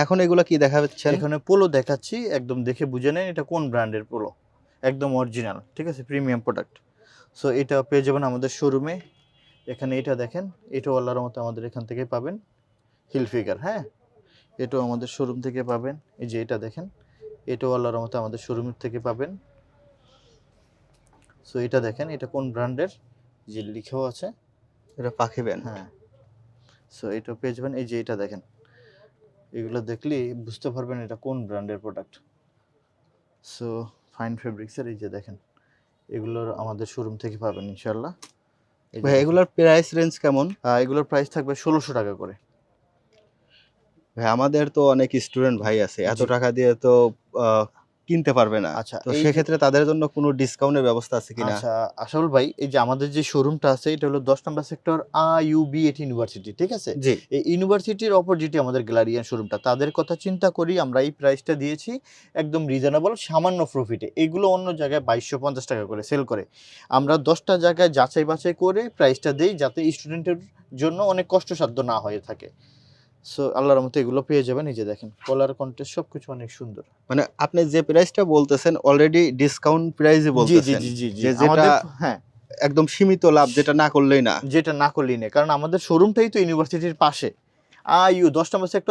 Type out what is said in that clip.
এখন এগুলো কি দেখাচ্ছেন? এখানে পোলো দেখাচ্ছি, একদম দেখে বুঝে নেন এটা কোন ব্র্যান্ডের পোলো, একদম অরিজিনাল, ঠিক আছে, প্রিমিয়াম প্রোডাক্ট। সো এটা পেয়ে যাবেন আমাদের শোরুমে। এখানে এটা দেখেন, এটাও আল্লাহর মতো আমাদের এখান থেকে পাবেন, হিল ফিগার, হ্যাঁ, এটাও আমাদের শোরুম থেকে পাবেন। এই যে এটা দেখেন, এটাও আল্লাহর মতো আমাদের শোরুম থেকে পাবেন। সো এটা দেখেন, এটা কোন ব্র্যান্ডের, যে লিখেও আছে, এটা পাখি ব্যান্ড। হ্যাঁ। সো এটা পেয়ে যাবেন। এই যে এটা দেখেন, এগুলো দেখলেই বুঝতে পারবেন এটা কোন ব্র্যান্ডের প্রোডাক্ট। সো ফাইন ফেব্রিক্সের এই যে দেখেন, এগুলোর আমাদের শোরুম থেকে পাবেন ইনশাল্লাহ। ভাই এগুলোর প্রাইস রেঞ্জ কেমন? এগুলোর প্রাইস থাকবে 1600 টাকা করে। ভাই আমাদের তো অনেক স্টুডেন্ট ভাই আছে, এত জি। টাকা দিয়ে তো কিনতে পারবে না। আচ্ছা, তো এই যে সেক্ষেত্রে তাদের জন্য কোনো ডিসকাউন্টের ব্যবস্থা আছে কিনা? আচ্ছা আশাফুল ভাই, এই যে আমাদের যে শোরুমটা আছে এটা হলো 10 নম্বর সেক্টর IUB8 ইউনিভার্সিটি, ঠিক আছে। জি। এই ইউনিভার্সিটির অপোজিটে আমাদের গ্যালারিয়ান শোরুমটা, তাদের কথা চিন্তা করি আমরা এই প্রাইসটা দিয়েছি, একদম রিজনেবল, সামান্য প্রফিটে। এগুলো অন্য জায়গায় 2250 টাকা করে সেল করে, আমরা 10টা জায়গায় যাচাই বাছাই করে প্রাইসটা দেই, যাতে স্টুডেন্টের জন্য অনেক কষ্টসাধ্য না হয়ে থাকে। সো আল্লাহর মতো এগুলো পেয়ে যাবেন। এই যে দেখেন, কলার কন্টেস্ট সবকিছু অনেক সুন্দর। মানে আপনি যে প্রাইসটা বলতেছেন অলরেডি ডিসকাউন্ট প্রাইসই জি জি বলতেছেন, জি জি জি যে যেটা আমাদের, হ্যাঁ, একদম সীমিত লাভ, যেটা না করলেই না। যেটা না করলেই নেই, কারণ আমাদের শোরুমটাই তো ইউনিভার্সিটির পাশে। 10 নম্বর সেক্টর